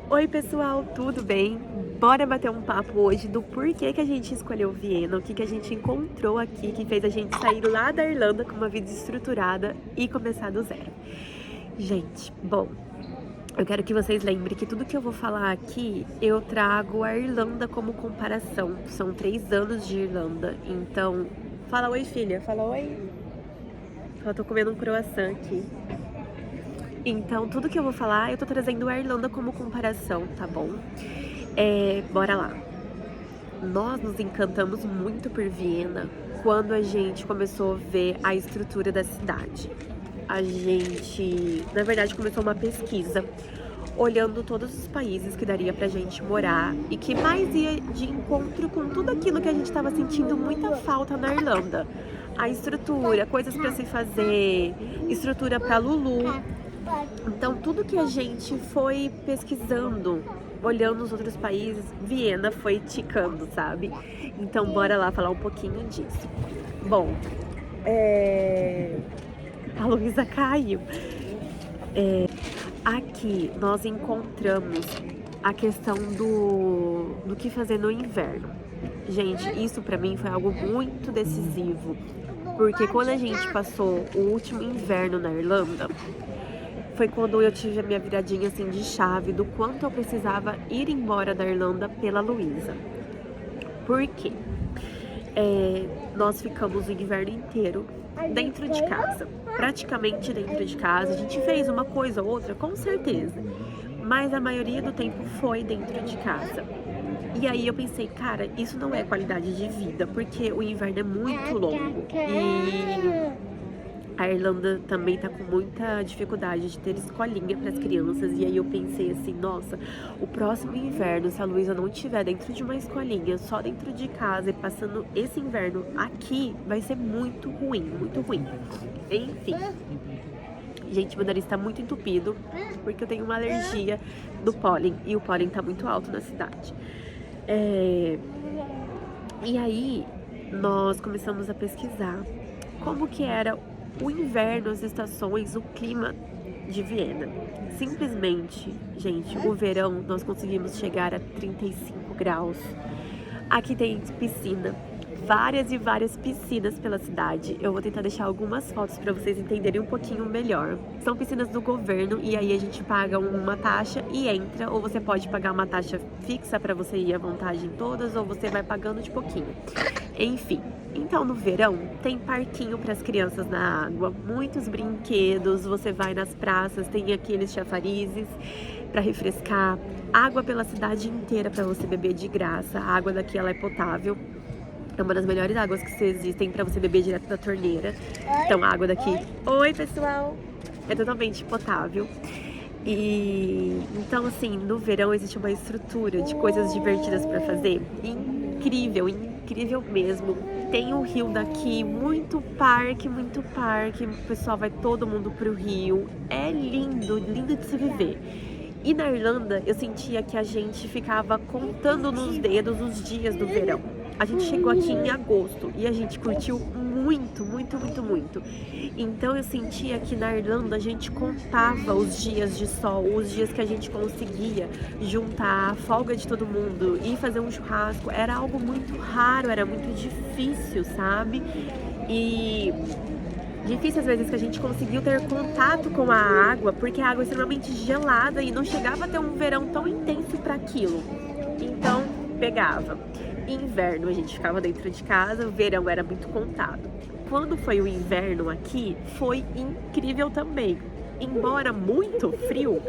Oi pessoal, tudo bem? Bora bater um papo hoje do porquê que a gente escolheu Viena, o que a gente encontrou aqui que fez a gente sair lá da Irlanda com uma vida estruturada e começar do zero. Gente, bom, eu quero que vocês lembrem que tudo que eu vou falar aqui, eu trago a Irlanda como comparação. São 3 anos de Irlanda, então... Fala oi, filha. Fala oi. Eu tô comendo um croissant aqui. Então, tudo que eu vou falar, eu tô trazendo a Irlanda como comparação, tá bom? Bora lá. Nós nos encantamos muito por Viena quando a gente começou a ver a estrutura da cidade. A gente, na verdade, começou uma pesquisa olhando todos os países que daria pra gente morar e que mais ia de encontro com tudo aquilo que a gente tava sentindo muita falta na Irlanda. A estrutura, coisas pra se fazer, estrutura pra Lulu. Então, tudo que a gente foi pesquisando, olhando os outros países, Viena foi ticando, sabe? Então, bora lá falar um pouquinho disso. Bom, a Luísa caiu. Aqui nós encontramos a questão do que fazer no inverno. Gente, isso pra mim foi algo muito decisivo, porque quando a gente passou o último inverno na Irlanda, foi quando eu tive a minha viradinha assim de chave do quanto eu precisava ir embora da Irlanda pela Luísa. Por quê? Nós ficamos o inverno inteiro dentro de casa, praticamente dentro de casa. A gente fez uma coisa ou outra, com certeza, mas a maioria do tempo foi dentro de casa. E aí eu pensei, cara, isso não é qualidade de vida, porque o inverno é muito longo e a Irlanda também tá com muita dificuldade de ter escolinha para as crianças. E aí eu pensei assim, nossa, o próximo inverno, se a Luísa não estiver dentro de uma escolinha, só dentro de casa e passando esse inverno aqui, vai ser muito ruim, muito ruim. Enfim. Gente, meu nariz tá muito entupido, porque eu tenho uma alergia do pólen, e o pólen tá muito alto na cidade. E aí, nós começamos a pesquisar como que era o inverno, as estações, o clima de Viena. Simplesmente, gente, o verão nós conseguimos chegar a 35 graus. Aqui tem piscina, várias e várias piscinas pela cidade. Eu vou tentar deixar algumas fotos para vocês entenderem um pouquinho melhor. São piscinas do governo e aí a gente paga uma taxa e entra, ou você pode pagar uma taxa fixa para você ir à vontade em todas, ou você vai pagando de pouquinho. Enfim, então no verão tem parquinho para as crianças na água, muitos brinquedos, você vai nas praças, tem aqueles chafarizes para refrescar, água pela cidade inteira para você beber de graça. A água daqui ela é potável. É uma das melhores águas que existem para você beber direto da torneira. Então a água daqui, oi pessoal, é totalmente potável. E então assim, no verão existe uma estrutura de coisas divertidas para fazer, incrível, incrível mesmo. Tem o rio daqui, muito parque, o pessoal vai todo mundo pro rio. É lindo, lindo de se viver. E na Irlanda eu sentia que a gente ficava contando nos dedos os dias do verão. A gente chegou aqui em agosto e a gente curtiu muito, muito, muito, muito. Então eu sentia que na Irlanda a gente contava os dias de sol, os dias que a gente conseguia juntar a folga de todo mundo e fazer um churrasco. Era algo muito raro, era muito difícil, sabe? E difícil às vezes que a gente conseguiu ter contato com a água, porque a água é extremamente gelada e não chegava a ter um verão tão intenso para aquilo. Então, pegava. Inverno a gente ficava dentro de casa, o verão era muito contado. Quando foi o inverno aqui, foi incrível também. Embora muito frio,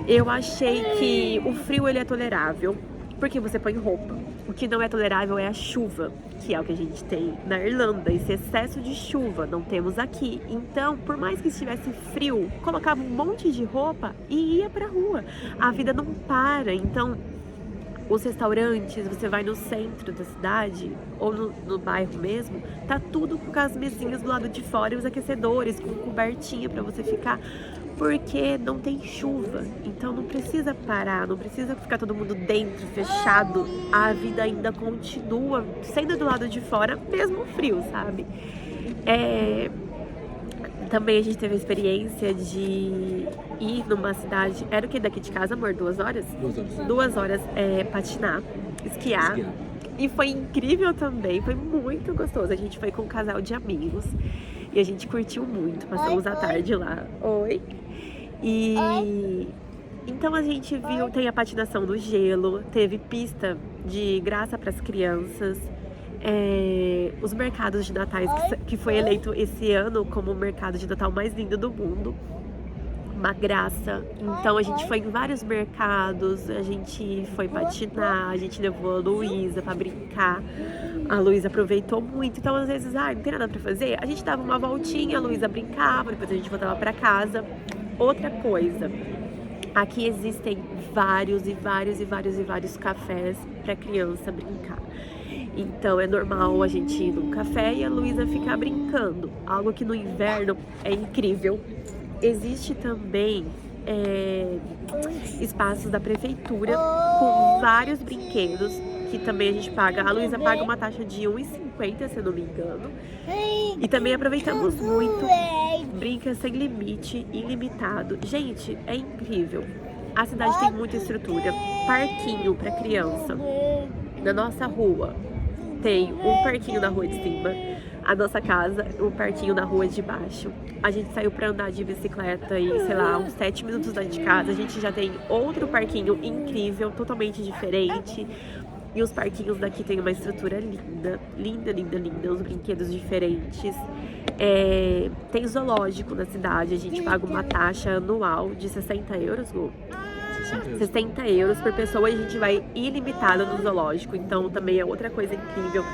eu achei que o frio ele é tolerável, porque você põe roupa. O que não é tolerável é a chuva, que é o que a gente tem na Irlanda, esse excesso de chuva, não temos aqui. Então, por mais que estivesse frio, colocava um monte de roupa e ia pra rua. A vida não para, então os restaurantes, você vai no centro da cidade ou no bairro mesmo, tá tudo com as mesinhas do lado de fora e os aquecedores com cobertinha pra você ficar, porque não tem chuva. Então não precisa parar, não precisa ficar todo mundo dentro, fechado. A vida ainda continua sendo do lado de fora, mesmo frio, sabe? Também a gente teve a experiência de ir numa cidade, era o que daqui de casa, amor? 2 horas? 2 horas. 2 horas, patinar, esquiar. E foi incrível também, foi muito gostoso. A gente foi com um casal de amigos e a gente curtiu muito, passamos a tarde lá. Oi. E então a gente viu, tem a patinação do gelo, teve pista de graça para as crianças. Os mercados de natais, que foi eleito esse ano como o mercado de Natal mais lindo do mundo. Uma graça. Então a gente foi em vários mercados, a gente foi patinar, a gente levou a Luísa pra brincar. A Luísa aproveitou muito. Então às vezes, não tem nada pra fazer, a gente dava uma voltinha, a Luísa brincava, depois a gente voltava pra casa. Outra coisa, aqui existem vários cafés pra criança brincar. Então é normal a gente ir num café e a Luísa ficar brincando. Algo que no inverno é incrível. Existe também espaços da prefeitura com vários brinquedos que também a gente paga. A Luísa paga uma taxa de R$1,50, se eu não me engano. E também aproveitamos muito. Brinca sem limite, ilimitado. Gente, é incrível. A cidade tem muita estrutura. Parquinho para criança. Na nossa rua tem um parquinho na rua de cima. A nossa casa, um parquinho na rua de baixo. A gente saiu pra andar de bicicleta e, sei lá, uns 7 minutos da de casa. A gente já tem outro parquinho incrível, totalmente diferente. E os parquinhos daqui tem uma estrutura linda, os brinquedos diferentes. Tem zoológico na cidade, a gente paga uma taxa anual de 60 euros, Gu? 60 euros por pessoa e a gente vai ilimitado no zoológico. Então também é outra coisa incrível.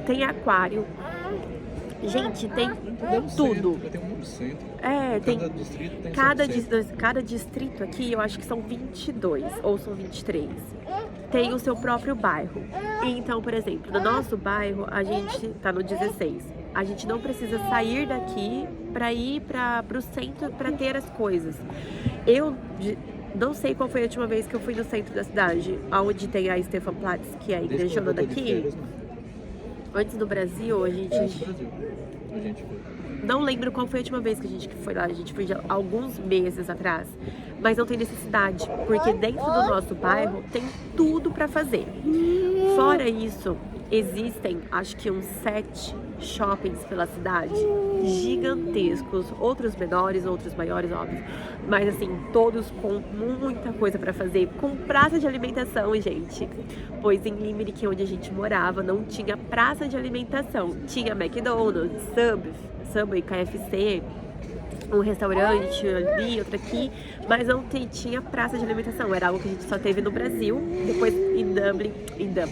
Tem aquário. Gente, tem tudo. Tem um centro. Tem. Cada distrito tem Cada distrito aqui, eu acho que são 22 ou são 23. Tem o seu próprio bairro. Então, por exemplo, no nosso bairro, a gente tá no 16. A gente não precisa sair daqui para ir pro centro para ter as coisas. Eu não sei qual foi a última vez que eu fui no centro da cidade, onde tem a Stefanplatz, que é a igrejona daqui. Antes do Brasil, a gente não lembro qual foi a última vez que a gente foi lá. A gente foi alguns meses atrás. Mas não tem necessidade, porque dentro do nosso bairro tem tudo pra fazer. Fora isso, existem acho que uns 7 shoppings pela cidade, gigantescos, outros menores, outros maiores, óbvio, mas assim, todos com muita coisa pra fazer, com praça de alimentação, gente, pois em Limerick, onde a gente morava, não tinha praça de alimentação, tinha McDonald's, Subway, KFC, um restaurante ali, outro aqui, mas não tinha praça de alimentação, era algo que a gente só teve no Brasil, depois em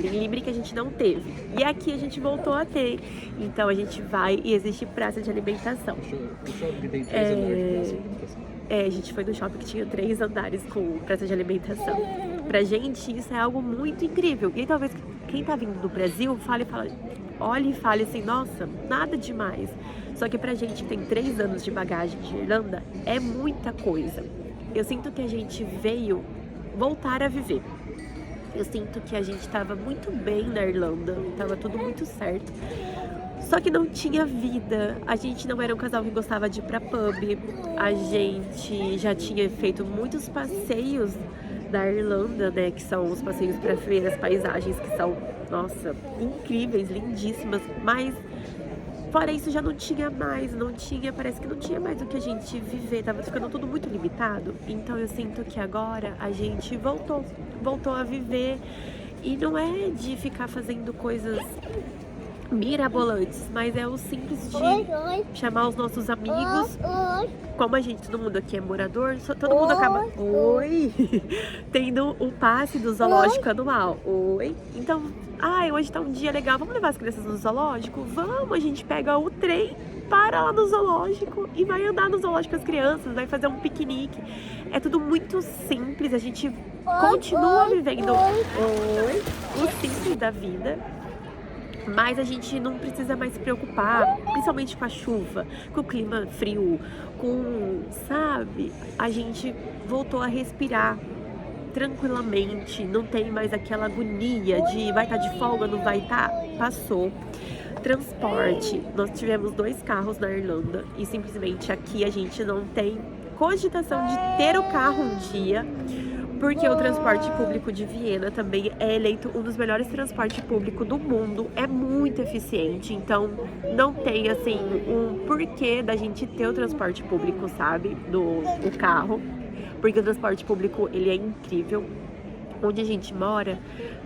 Limerick a gente não teve, e aqui a gente voltou a ter, então a gente vai e existe praça de alimentação. O shopping tem 3 andares de praça de alimentação. A gente foi no shopping que tinha 3 andares com praça de alimentação. Pra gente isso é algo muito incrível, e talvez quem tá vindo do Brasil olhe e fale assim, nossa, nada demais. Só que pra gente que tem 3 anos de bagagem de Irlanda, é muita coisa. Eu sinto que a gente veio voltar a viver. Eu sinto que a gente tava muito bem na Irlanda, tava tudo muito certo. Só que não tinha vida, a gente não era um casal que gostava de ir pra pub, a gente já tinha feito muitos passeios da Irlanda, né, que são os passeios pra ver as paisagens que são, nossa, incríveis, lindíssimas, mas fora isso já não tinha mais, parece que não tinha mais o que a gente viver, tava ficando tudo muito limitado. Então eu sinto que agora a gente voltou a viver, e não é de ficar fazendo coisas mirabolantes, mas é o simples de chamar os nossos amigos. Como todo mundo aqui é morador, todo mundo acaba tendo o passe do zoológico anual. Então, hoje tá um dia legal, vamos levar as crianças no zoológico? Vamos, a gente pega o trem, para lá no zoológico e vai andar no zoológico com as crianças, vai fazer um piquenique. É tudo muito simples, a gente continua vivendo o simples da vida, mas a gente não precisa mais se preocupar, principalmente com a chuva, com o clima frio, a gente voltou a respirar tranquilamente, não tem mais aquela agonia de vai estar de folga, não vai estar, passou. Transporte. Nós tivemos 2 carros na Irlanda e simplesmente aqui a gente não tem cogitação de ter o carro um dia, porque o transporte público de Viena também é eleito um dos melhores transportes públicos do mundo, é muito eficiente, então não tem assim um porquê da gente ter o transporte público, sabe, o carro, porque o transporte público ele é incrível. Onde a gente mora,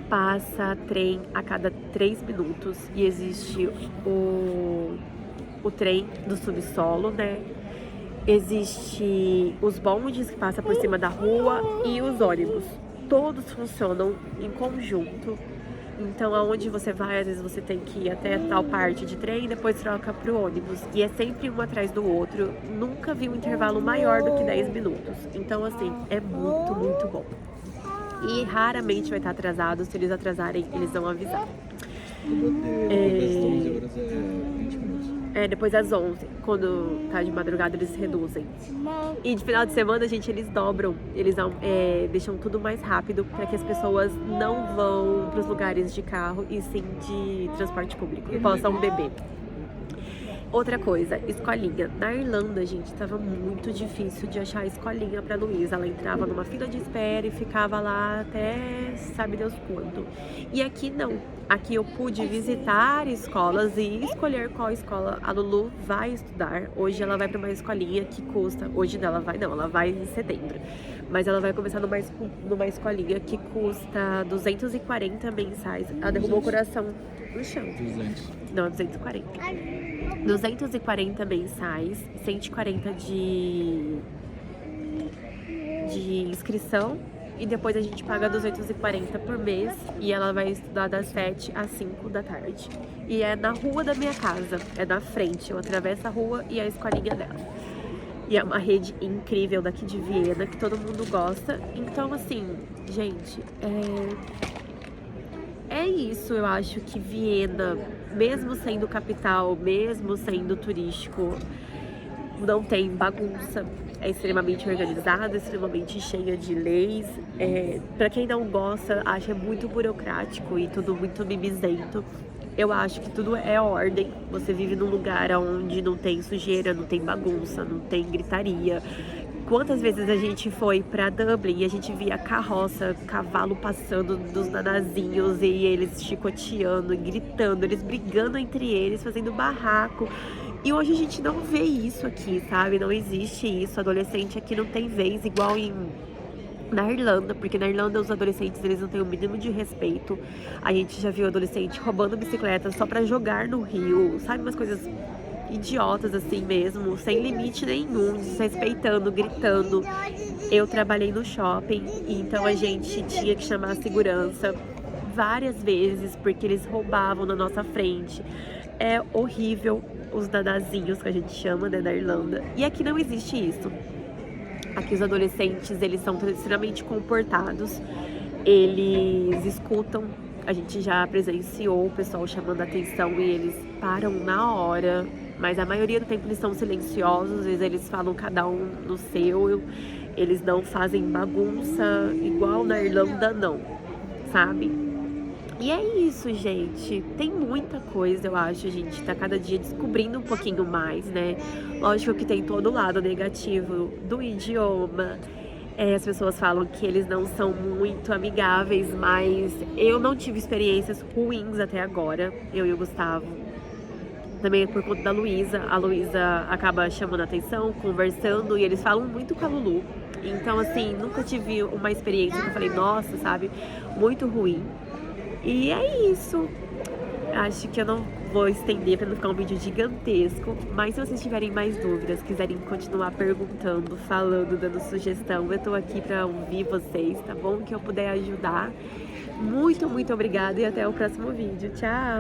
passa trem a cada 3 minutos e existe o trem do subsolo, né? Existe os bondes que passam por cima da rua e os ônibus. Todos funcionam em conjunto. Então, aonde você vai, às vezes você tem que ir até tal parte de trem e depois troca pro ônibus. E é sempre um atrás do outro. Nunca vi um intervalo maior do que 10 minutos. Então, assim, é muito, muito bom. E raramente vai estar atrasado. Se eles atrasarem, eles vão avisar. Depois das 11 horas é 20 minutos. Depois das 11, quando tá de madrugada, eles reduzem. E de final de semana, gente, eles dobram. Eles deixam tudo mais rápido para que as pessoas não vão para os lugares de carro e sim de transporte público e possam beber. Outra coisa, escolinha. Na Irlanda, gente, tava muito difícil de achar escolinha pra Luísa. Ela entrava numa fila de espera e ficava lá até sabe Deus quando. E aqui não. Aqui eu pude visitar escolas e escolher qual escola a Lulu vai estudar. Hoje ela vai pra uma escolinha que custa... Hoje ela vai em setembro. Mas ela vai começar numa escolinha que custa 240 mensais. Ela derrubou o coração no chão. 200. Não, 240. 240 mensais, 140 de inscrição e depois a gente paga 240 por mês e ela vai estudar das 7 às 5 da tarde. E é na rua da minha casa, é na frente, eu atravesso a rua e é a escolinha dela. E é uma rede incrível daqui de Viena, que todo mundo gosta. Então, assim, gente, é isso. Eu acho que Viena, mesmo sendo capital, mesmo sendo turístico, não tem bagunça. É extremamente organizada, extremamente cheia de leis. Para quem não gosta, acha muito burocrático e tudo muito mimizento. Eu acho que tudo é ordem. Você vive num lugar onde não tem sujeira, não tem bagunça, não tem gritaria. Quantas vezes a gente foi pra Dublin e a gente via carroça, cavalo passando dos nanazinhos e eles chicoteando e gritando, eles brigando entre eles, fazendo barraco. E hoje a gente não vê isso aqui, sabe? Não existe isso. Adolescente aqui não tem vez igual na Irlanda, porque na Irlanda os adolescentes eles não têm o mínimo de respeito. A gente já viu adolescente roubando bicicleta só pra jogar no rio, sabe? Umas coisas idiotas assim mesmo, sem limite nenhum, desrespeitando, gritando. Eu trabalhei no shopping, então a gente tinha que chamar a segurança várias vezes porque eles roubavam na nossa frente. É horrível os dadazinhos que a gente chama, né, da Irlanda. E aqui não existe isso. Aqui os adolescentes, eles são extremamente comportados, eles escutam. A gente já presenciou o pessoal chamando a atenção e eles param na hora, mas a maioria do tempo eles são silenciosos, às vezes eles falam cada um no seu, eles não fazem bagunça igual na Irlanda não, sabe? E é isso, gente. Tem muita coisa, eu acho, a gente tá cada dia descobrindo um pouquinho mais, né? Lógico que tem todo o lado negativo do idioma. As pessoas falam que eles não são muito amigáveis, mas eu não tive experiências ruins até agora, eu e o Gustavo. Também é por conta da Luísa. A Luísa acaba chamando a atenção, conversando, e eles falam muito com a Lulu. Então, assim, nunca tive uma experiência que eu falei, nossa, sabe, muito ruim. E é isso. Acho que eu não vou estender para não ficar um vídeo gigantesco, mas se vocês tiverem mais dúvidas, quiserem continuar perguntando, falando, dando sugestão, eu tô aqui para ouvir vocês, tá bom? Que eu puder ajudar. Muito, muito obrigada e até o próximo vídeo. Tchau!